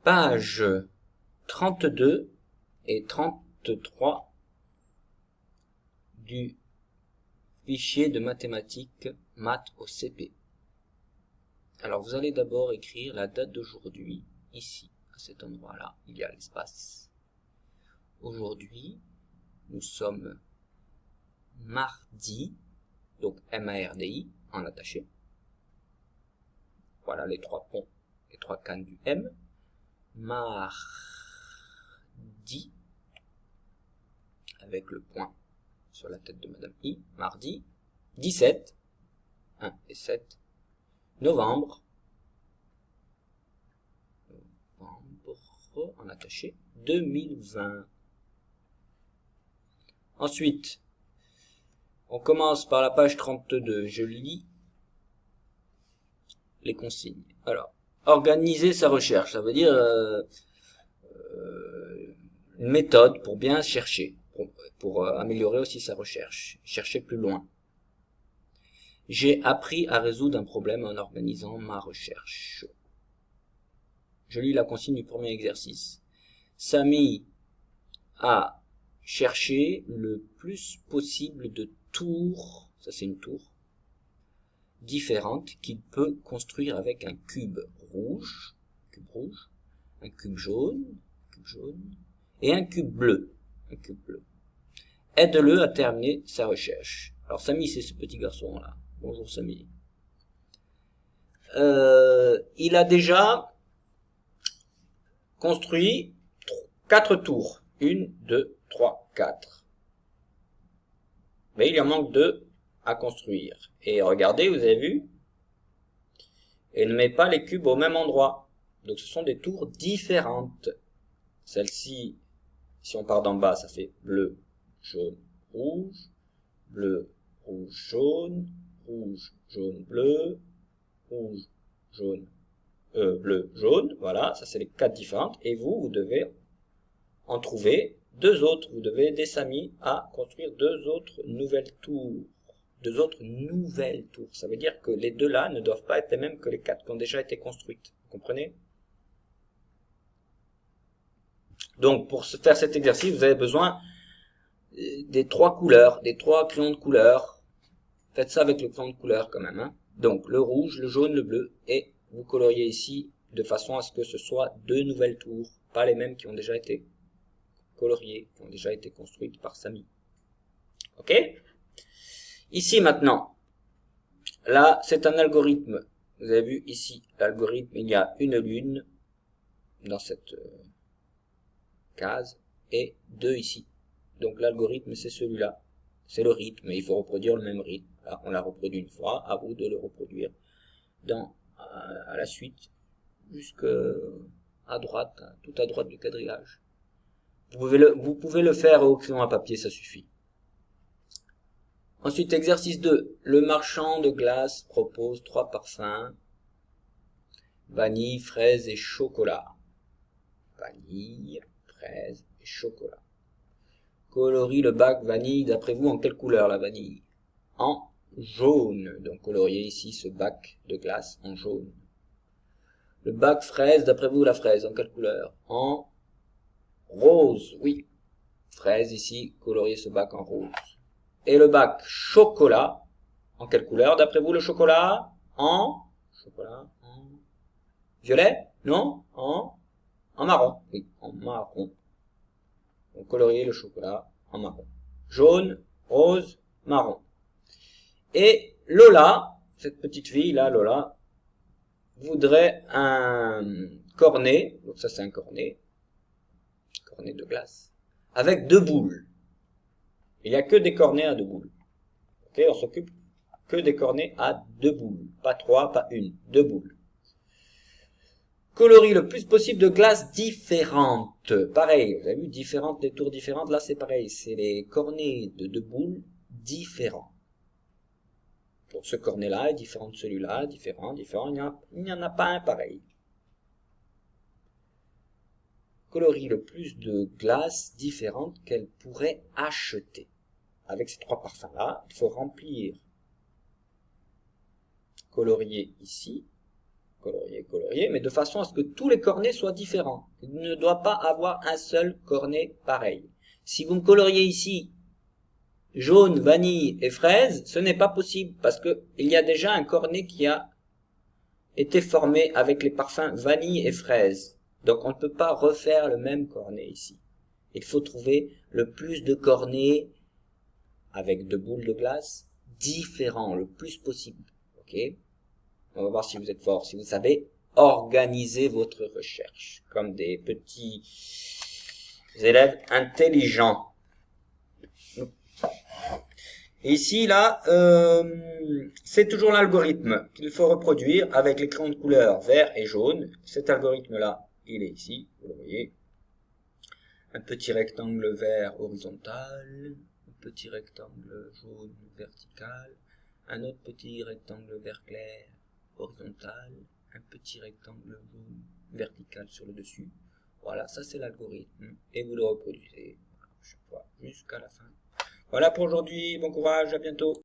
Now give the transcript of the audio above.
Page 32 et 33 du fichier de mathématiques maths au CP. Alors vous allez d'abord écrire la date d'aujourd'hui, ici, à cet endroit-là, il y a l'espace. Aujourd'hui, nous sommes mardi, donc M-A-R-D-I, en attaché. Voilà les trois ponts, les trois cannes du M. Mardi, avec le point sur la tête de Madame I, mardi, 17, 1 et 7, novembre, en attaché, 2020. Ensuite, on commence par la page 32, je lis les consignes. Alors, organiser sa recherche, ça veut dire une méthode pour bien chercher, pour améliorer aussi sa recherche, chercher plus loin. J'ai appris à résoudre un problème en organisant ma recherche. Je lis la consigne du premier exercice. Samy a cherché le plus possible de tours, ça c'est une tour, différentes qu'il peut construire avec un cube rouge, un cube jaune, et un cube bleu, Aide-le à terminer sa recherche. Alors Samy, c'est ce petit garçon-là. Bonjour Samy. Il a déjà construit 4 tours. 1, 2, 3, 4. Mais il en manque 2 à construire. Et regardez, vous avez vu, il ne met pas les cubes au même endroit. Donc ce sont des tours différentes. Celle-ci, si on part d'en bas, ça fait bleu, jaune, rouge, bleu, rouge, jaune, bleu, rouge, jaune, bleu, jaune. Voilà, ça c'est les 4 différentes. Et vous devez en trouver 2 autres. Vous devez aider Samy à construire 2 autres nouvelles tours. 2 autres nouvelles tours. Ça veut dire que les 2 là ne doivent pas être les mêmes que les 4 qui ont déjà été construites. Vous comprenez? Donc, pour faire cet exercice, vous avez besoin des 3 couleurs, des 3 crayons de couleur. Faites ça avec le crayon de couleur quand même. Hein. Donc, le rouge, le jaune, le bleu. Et vous coloriez ici de façon à ce que ce soit 2 nouvelles tours. Pas les mêmes qui ont déjà été coloriées, qui ont déjà été construites par Samy. Ok? Ici maintenant, là c'est un algorithme. Vous avez vu ici l'algorithme, il y a une lune dans cette case et 2 ici. Donc l'algorithme c'est celui-là, c'est le rythme, et il faut reproduire le même rythme. Là, on l'a reproduit une fois, à vous de le reproduire à la suite, jusqu'à droite, tout à droite du quadrillage. Vous pouvez le faire au crayon à papier, ça suffit. Ensuite, exercice 2. Le marchand de glace propose 3 parfums. Vanille, fraise et chocolat. Vanille, fraise et chocolat. Colorie le bac vanille, d'après vous, en quelle couleur la vanille? En jaune. Donc coloriez ici ce bac de glace en jaune. Le bac fraise, d'après vous, la fraise, en quelle couleur? En rose, oui. Fraise ici, coloriez ce bac en rose. Et le bac chocolat, en quelle couleur d'après vous le chocolat? En violet? Non? En marron, oui, en marron. Donc coloriez le chocolat en marron. Jaune, rose, marron. Et Lola, cette petite fille là, Lola, voudrait un cornet, donc ça c'est un cornet de glace, avec 2 boules. Il n'y a que des cornets à 2 boules. Ok, on s'occupe que des cornets à 2 boules. Pas 3, pas 1, 2 boules. Colorie le plus possible de glaces différentes. Pareil, vous avez vu, différentes, des tours différentes. Là, c'est pareil. C'est les cornets de 2 boules différents. Donc, ce cornet-là est différent de celui-là, différent. Il n'y en a pas un pareil. Colorie le plus de glaces différentes qu'elle pourrait acheter. Avec ces 3 parfums-là, il faut remplir. Colorier ici. colorier, colorier, mais de façon à ce que tous les cornets soient différents. Il ne doit pas avoir un seul cornet pareil. Si vous me coloriez ici jaune, vanille et fraise, ce n'est pas possible parce que il y a déjà un cornet qui a été formé avec les parfums vanille et fraise. Donc on ne peut pas refaire le même cornet ici. Il faut trouver le plus de cornets avec de boules de glace différents, le plus possible. Ok? On va voir si vous êtes fort, si vous savez organiser votre recherche comme des petits élèves intelligents. Ici, là, c'est toujours l'algorithme qu'il faut reproduire avec les crayons de couleur vert et jaune. Cet algorithme-là, il est ici, vous le voyez. Un petit rectangle vert horizontal, un petit rectangle jaune vertical, un autre petit rectangle vert clair horizontal, un petit rectangle jaune vertical sur le dessus. Voilà, ça c'est l'algorithme. Et vous le reproduisez chaque fois jusqu'à la fin. Voilà pour aujourd'hui, bon courage, à bientôt.